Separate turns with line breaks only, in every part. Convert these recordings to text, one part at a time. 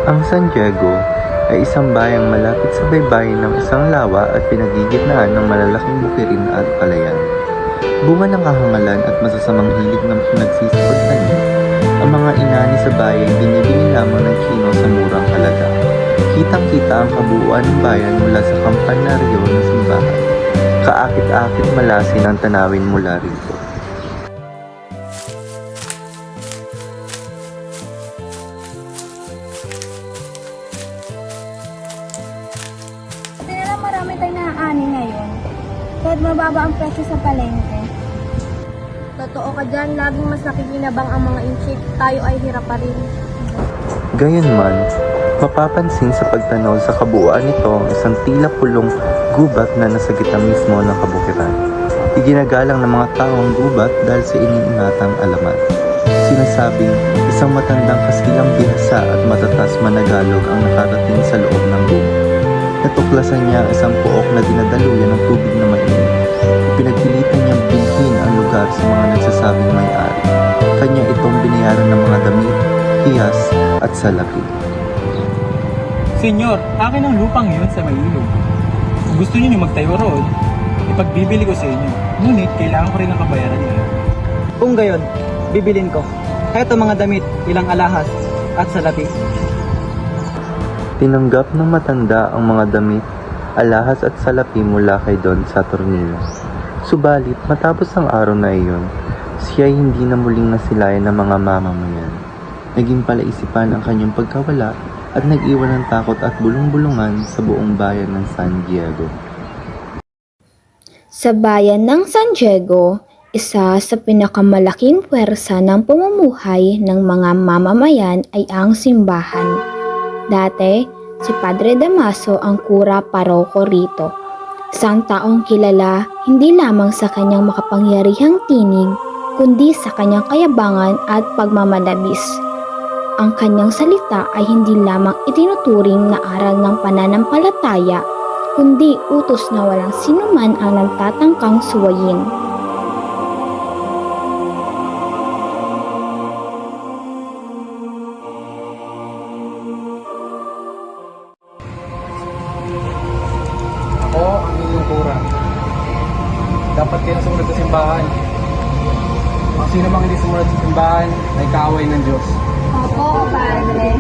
Ang San Diego ay isang bayang malapit sa baybayin ng isang lawa at pinagigitnaan ng malalaking bukirin at palayan. Bunga ng kahangalan at masasamang hilig ng nagsisipagtanim, ang mga inani sa bayan binibili lamang ng kino sa murang halaga. Kitang-kita ang kabuuan ng bayan mula sa kampanaryo ng simbahan. Kaakit-akit malasin ang tanawin mula rito.
Kasi marami tayong naaani ngayon. Kahit mababa ang presyo sa palengke. Totoo ka dyan, laging mas nakikinabang ang mga inchik. Tayo ay hirap pa rin.
Gayunman, mapapansin sa pagtanaw sa kabuuan nito ang isang tila pulong gubat na nasa gitna mismo ng kabukiran. Iginagalang ng mga tao ang gubat dahil sa iniingatang alamat. Sinasabing isang matandang kastilang bihasa at matatas managalog ang nakarating sa loob ng gubat. Natuklasan niya ang isang puok na dinadaluyan ng tubig na mainit. Pinagpilitan niyang bilhin ang lugar sa mga nagsasabing may-ari. Kanya itong binayaran ng mga damit, hiyas at salapi.
Senyor, akin ang lupang yun sa may ilog. Kung gusto niyo magtayo roon, ipagbibili ko sa inyo. Ngunit kailangan ko rin ang kabayaran niya.
Kung gayon, bibilin ko. Heto mga damit, ilang alahas at salapi.
Tinanggap ng matanda ang mga damit, alahas at salapi mula kay Don Saturnino. Subalit matapos ang araw na iyon, siya ay hindi na muling nasilayan ng mga mamamayan. Naging palaisipan ang kanyang pagkawala at nag-iwan ng takot at bulong-bulungan sa buong bayan ng San Diego.
Sa bayan ng San Diego, isa sa pinakamalaking puwersa ng pamumuhay ng mga mamamayan ay ang simbahan. Dati, si Padre Damaso ang kura paroko rito. Isang taong kilala hindi lamang sa kanyang makapangyarihang tinig, kundi sa kanyang kayabangan at pagmamalabis. Ang kanyang salita ay hindi lamang itinuturing na aral ng pananampalataya, kundi utos na walang sinuman ang nagtatangkang suwayin.
Ako ang inyong kura. Dapat kayo sumunod sa simbahan. Ang sino mang hindi sumunod sa simbahan ay kaaway ng Diyos.
Oo, Padre.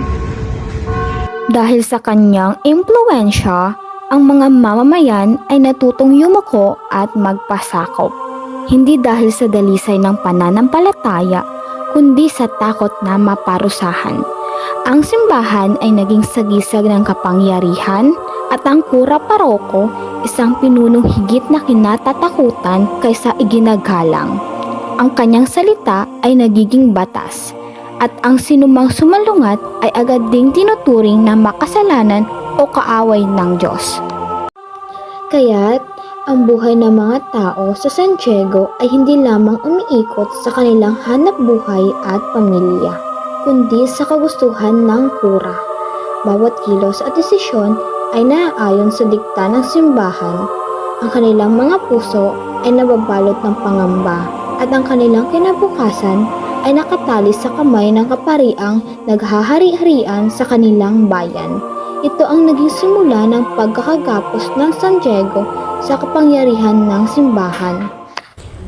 Dahil sa kanyang impluwensya, ang mga mamamayan ay natutong yumuko at magpasakop. Hindi dahil sa dalisay ng pananampalataya, kundi sa takot na maparusahan. Ang simbahan ay naging sagisag ng kapangyarihan at ang kura paroko isang pinunong higit na kinatatakutan kaysa iginagalang. Ang kanyang salita ay nagiging batas at ang sinumang sumalungat ay agad ding tinuturing na makasalanan o kaaway ng Diyos. Kaya't ang buhay ng mga tao sa San Diego ay hindi lamang umiikot sa kanilang hanap buhay at pamilya, kundi sa kagustuhan ng kura. Bawat kilos at desisyon ay naaayon sa dikta ng simbahan. Ang kanilang mga puso ay nababalot ng pangamba at ang kanilang kinabukasan ay nakatali sa kamay ng kapariang naghahari-harian sa kanilang bayan. Ito ang naging simula ng pagkakagapos ng San Diego sa kapangyarihan ng simbahan.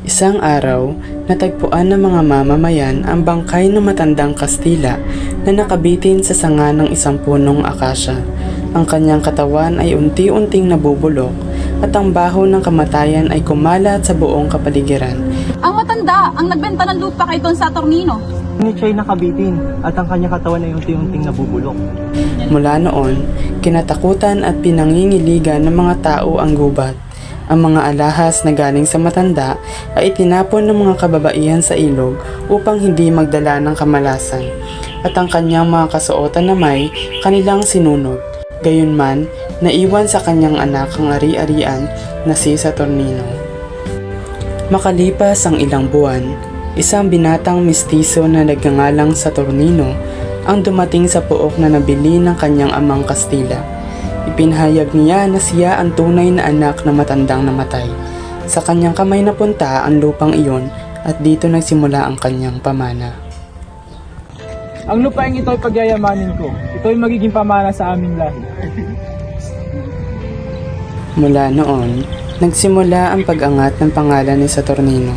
Isang araw, natagpuan ng mga mamamayan ang bangkay ng matandang Kastila na nakabitin sa sanga ng isang punong akasya. Ang kanyang katawan ay unti-unting nabubulok at ang baho ng kamatayan ay kumalat sa buong kapaligiran.
Ang matanda, ang nagbenta ng lupa kay Don Saturnino.
Ngunit siya'y nakabitin at ang kanyang katawan ay unti-unting nabubulok.
Mula noon, kinatakutan at pinangingiligan ng mga tao ang gubat. Ang mga alahas na galing sa matanda ay itinapon ng mga kababaihan sa ilog upang hindi magdala ng kamalasan. At ang kanyang mga kasuotan na may kanilang sinunod. Gayunman, naiwan sa kanyang anak ang ari-arian na si Saturnino. Makalipas ang ilang buwan, isang binatang mistiso na nagngangalang Saturnino ang dumating sa puok na nabili ng kanyang amang Kastila. Ipinahayag niya na siya ang tunay na anak na matandang namatay. Sa kanyang kamay napunta ang lupang iyon at dito nagsimula ang kanyang pamana.
Ang lupaing ito ay pagyayamanin ko. Ito ay magiging pamana sa aming lahi.
Mula noon, nagsimula ang pag-angat ng pangalan ni Saturnino.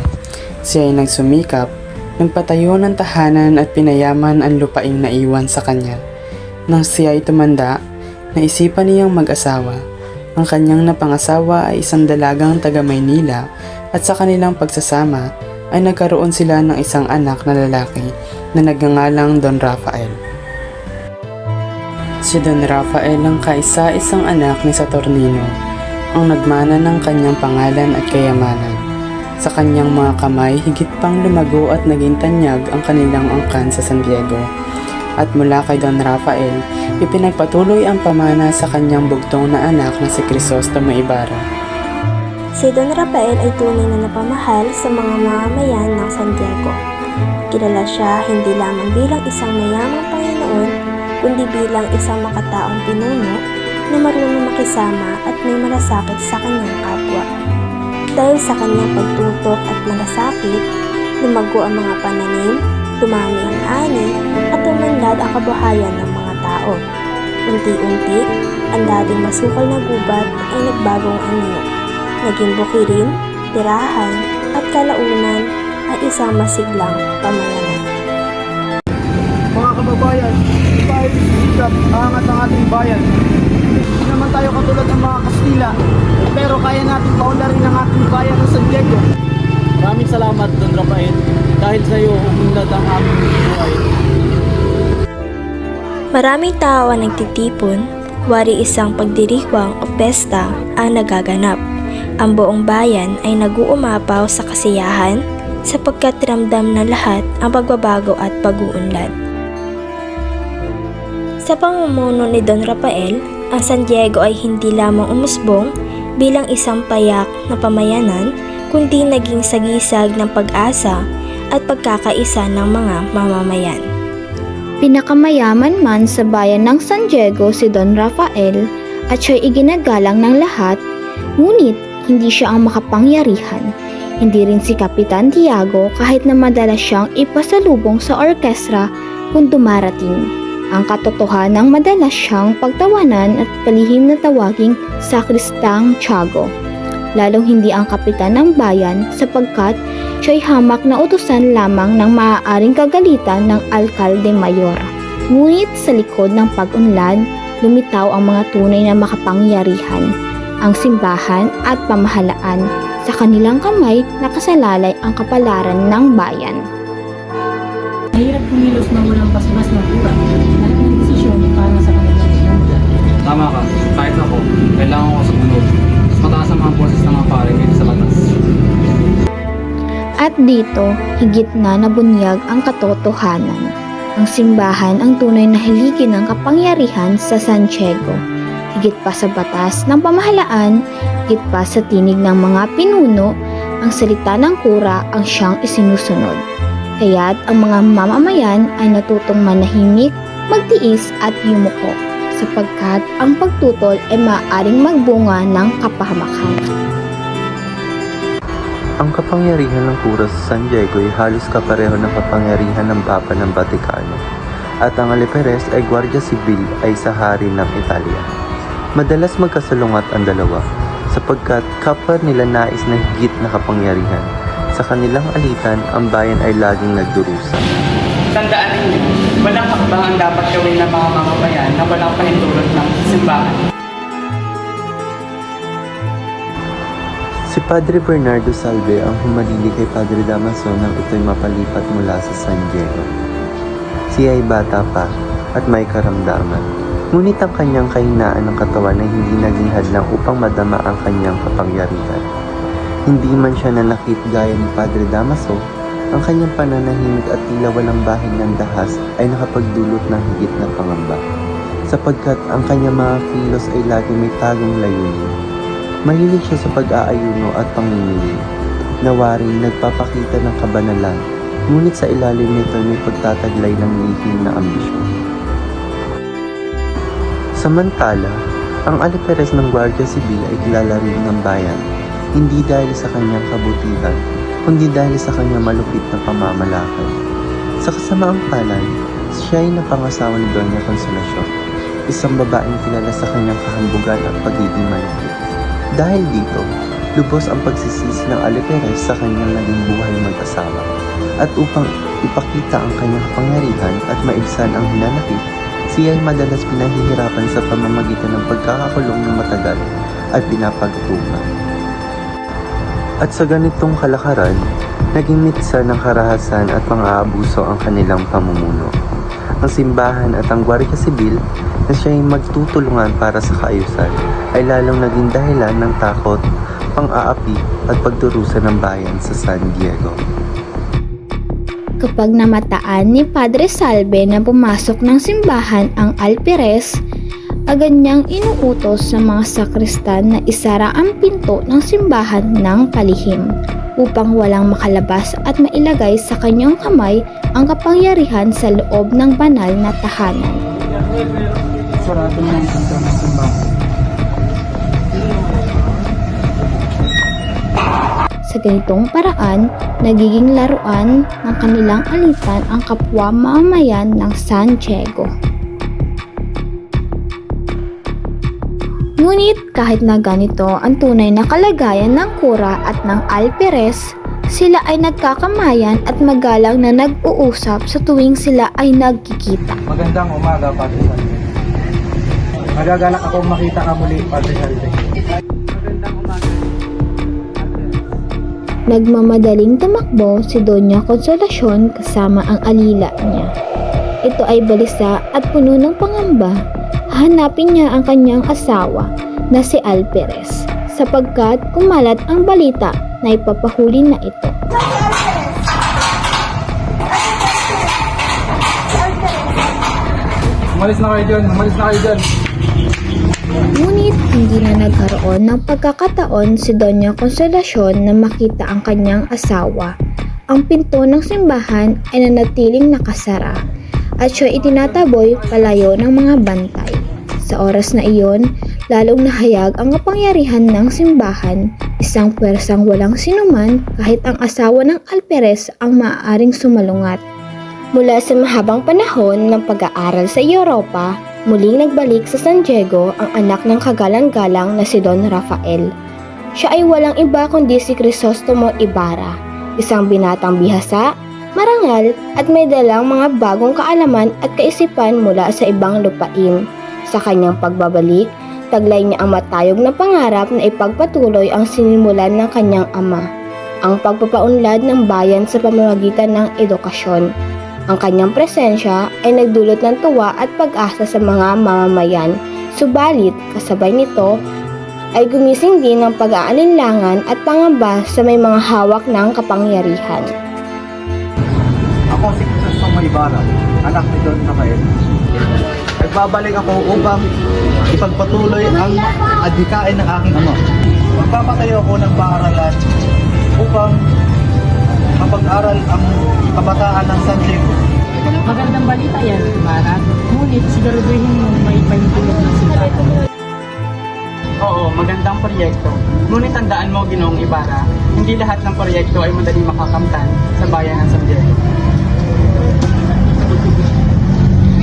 Siya ay nagsumikap, nagpatayo ng tahanan at pinayaman ang lupaing naiwan sa kanya. Nang siya ay tumanda, naisipan niyang mag-asawa. Ang kanyang napangasawa ay isang dalagang taga Maynila at sa kanilang pagsasama ay nagkaroon sila ng isang anak na lalaki na nagngangalang Don Rafael. Si Don Rafael ang kaisa-isang anak ni Saturnino, ang nagmana ng kanyang pangalan at kayamanan. Sa kanyang mga kamay, higit pang lumago at naging tanyag ang kanilang angkan sa San Diego. At mula kay Don Rafael, ipinagpatuloy ang pamana sa kanyang bugtong na anak na si Crisostomo Ibarra.
Si Don Rafael ay tunay na napamahal sa mga mamamayan ng San Diego. Kilala siya hindi lamang bilang isang mayamang Panginoon, kundi bilang isang makataong pinuno na marunong makisama at may malasakit sa kanyang kapwa. Dahil sa kanyang pagtutok at malasakit, lumago ang mga pananim, dumami ang ani, at umanlad ang kabuhayan ng mga tao. Unti-unti, ang dating masukal na gubat ay nagbagong anyo. Naging bukirin, tirahan, at kalaunan ay isang masiglang pamayanan.
Mga kababayan, tayo sikap angat ang ating bayan. Hindi naman tayo katulad ng mga Kastila, pero kaya natin paunlarin ang ating bayan ng San Diego. Maraming salamat, Don Rafael. Dahil sa iyo, umunlad ang aming buhay.
Maraming tao ang nagtitipon, wari isang pagdiriwang o pesta ang nagaganap. Ang buong bayan ay nag-uumapaw sa kasiyahan sapagkat ramdam na lahat ang pagbabago at pag-uunlad. Sa pamumuno ni Don Rafael, ang San Diego ay hindi lamang umusbong bilang isang payak na pamayanan, kundi naging sagisag ng pag-asa at pagkakaisa ng mga mamamayan.
Pinakamayaman man sa bayan ng San Diego si Don Rafael at siya'y iginagalang ng lahat, ngunit hindi siya ang makapangyarihan. Hindi rin si Kapitan Tiago kahit na madalas siyang ipasalubong sa orkestra kung dumarating. Ang katotohanang madalas siyang pagtawanan at palihim na tawaging Sakristang Tiago. Lalong hindi ang kapitan ng bayan sapagkat siya'y hamak na utusan lamang ng maaaring kagalitan ng alkalde mayor. Ngunit sa likod ng pag-unlad, lumitaw ang mga tunay na makapangyarihan, ang simbahan at pamahalaan. Sa kanilang kamay nakasalalay ang kapalaran ng bayan.
Mahirap kumilos na walang paspas ng kura. Lahat ng desisyon para sa kanilang pinundan.
Tama ka, kahit ako, kailangan ko sumunod. Mas mataas ang mga boses ng mga pare kaysa sa batas.
At dito, higit na nabunyag ang katotohanan. Ang simbahan ang tunay na haligi ng kapangyarihan sa San Diego. Higit pa sa batas ng pamahalaan, higit pa sa tinig ng mga pinuno, ang salita ng kura ang siyang isinusunod. Kaya't ang mga mamamayan ay natutong manahimik, magtiis at yumuko, sapagkat ang pagtutol ay maaaring magbunga ng kapahamakan.
Ang kapangyarihan ng kura sa San Diego ay halos kapareho ng kapangyarihan ng Papa ng Batikano, at ang Aliperes ay Guardia Civil ay sa hari ng Italia. Madalas magkasalungat ang dalawa sapagkat kapwa nila nais na higit na kapangyarihan. Sa kanilang alitan, ang bayan ay laging nagdurusa.
Tandaan ninyo, walang hakbang ang dapat gawin ng mga mamamayan na walang pahintulot ng simbahan.
Si Padre Bernardo Salve ang humalili kay Padre Damaso nang ito'y mapalipat mula sa San Diego. Siya ay bata pa at may karamdaman. Ngunit ang kanyang kahinaan ng katawan ay hindi naging hadlang upang madama ang kanyang kapangyarihan. Hindi man siya nanakit gaya ni Padre Damaso, ang kanyang pananahimik at tila walang bahid ng dahas ay nakapagdulot ng higit na pangamba, sapagkat ang kanyang mga kilos ay lagi may tagong layunin. Mahilig siya sa pag-aayuno at pangingili, nawari nagpapakita ng kabanalan, ngunit sa ilalim nito may pagtataglay ng lihim na ambisyon. Samantala, ang Aliperes ng Guardia Civil ay kilala rin ng bayan, hindi dahil sa kanyang kabutihan, kundi dahil sa kanyang malupit na pamamalakad. Sa kasamaang palad, Siya ay napangasawa ni Doña Consolacion, isang babaeng kilala sa kanyang kahambugan at pagiging malupit. Dahil dito, lubos ang pagsisisi ng Aliperes sa kanyang naging buhay mag-asawa. At upang ipakita ang kanyang kapangyarihan at maibsan ang hinanakit, siya ay madalas pinahihirapan sa pamamagitan ng pagkakakulong ng matagal at pinapagtukan. At sa ganitong kalakaran, naging mitsa ng karahasan at pang-aabuso ang kanilang pamumuno. Ang simbahan at ang Gwardiya Sibil na siya ay magtutulungan para sa kaayusan ay lalong naging dahilan ng takot, pang-aapi at pagdurusa ng bayan sa San Diego.
Kapag namataan ni Padre Salve na pumasok ng simbahan ang Alperes, agad niyang inuutos sa mga sakristan na isara ang pinto ng simbahan ng palihim upang walang makalabas at mailagay sa kanyang kamay ang kapangyarihan sa loob ng banal na tahanan.
Sarado na ang pinto ng simbahan.
Sa ganitong paraan, nagiging laruan ng kanilang alitan ang kapwa mamamayan ng San Diego. Ngunit kahit na ganito ang tunay na kalagayan ng kura at ng Alperes, sila ay nagkakamayan at magalang na nag-uusap sa tuwing sila ay nagkikita.
Magandang umaga, Padre Salve. Magagalak akong makita ka muli, Padre Salve. Magandang umaga.
Nagmamadaling tumakbo si Doña Consolacion kasama ang alila niya. Ito ay balisa at puno ng pangamba. Hanapin niya ang kanyang asawa na si Alperes sapagkat kumalat ang balita na ipapahuli na ito.
Umalis na kayo dyan, umalis na kayo dyan.
Ngunit hindi na nagkaroon ng pagkakataon si Doña Consolacion na makita ang kanyang asawa. Ang pinto ng simbahan ay nanatiling nakasara at siya itinataboy palayo ng mga bantay. Sa oras na iyon, lalong nahayag ang kapangyarihan ng simbahan, isang pwersang walang sinuman kahit ang asawa ng Alperes ang maaaring sumalungat. Mula sa mahabang panahon ng pag-aaral sa Europa, muling nagbalik sa San Diego ang anak ng kagalang-galang na si Don Rafael. Siya ay walang iba kundi si Crisostomo Ibarra, isang binatang bihasa, marangal at may dalang mga bagong kaalaman at kaisipan mula sa ibang lupain. Sa kanyang pagbabalik, taglay niya ang matayog na pangarap na ipagpatuloy ang sinimulan ng kanyang ama, ang pagpapaunlad ng bayan sa pamamagitan ng edukasyon. Ang kanyang presensya ay nagdulot ng tuwa at pag-asa sa mga mamamayan, subalit kasabay nito ay gumising din ng pag-aalinlangan at pangamba sa may mga hawak ng kapangyarihan.
Ako si Crisostomo Ibarra, anak ni Don Rafael. Nagbabalik ako upang ipagpatuloy ang adhikain ng aking ama. Magpapatayo ako ng paaralan upang mapag-aral ang kabataan ng San Diego.
Magandang balita yan, Ibarra. Ngunit siguraduhin mo may pahintulog ng simbahan.
Oo, magandang proyekto. Ngunit tandaan mo, Ginoong Ibarra, hindi lahat ng proyekto ay madaling makakamtan sa bayan ng San Diego.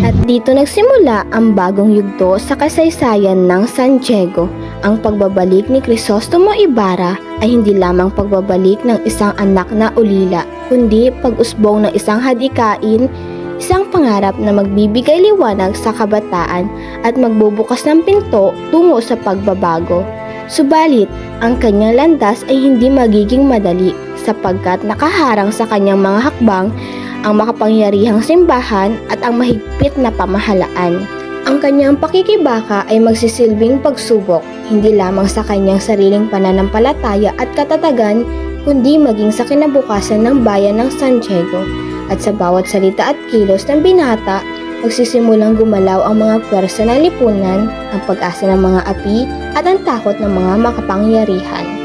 At dito nagsimula ang bagong yugto sa kasaysayan ng San Diego. Ang pagbabalik ni Crisostomo Ibarra ay hindi lamang pagbabalik ng isang anak na ulila, kundi pag-usbong ng isang hadikain, isang pangarap na magbibigay liwanag sa kabataan at magbubukas ng pinto tungo sa pagbabago. Subalit, ang kanyang landas ay hindi magiging madali sapagkat nakaharang sa kanyang mga hakbang ang makapangyarihang simbahan at ang mahigpit na pamahalaan. Ang kanyang pakikibaka ay magsisilbing pagsubok, hindi lamang sa kanyang sariling pananampalataya at katatagan, kundi maging sa kinabukasan ng bayan ng San Diego. At sa bawat salita at kilos ng binata, magsisimulang gumalaw ang mga pwersa ng lipunan, ang pag-asa ng mga api at ang takot ng mga makapangyarihan.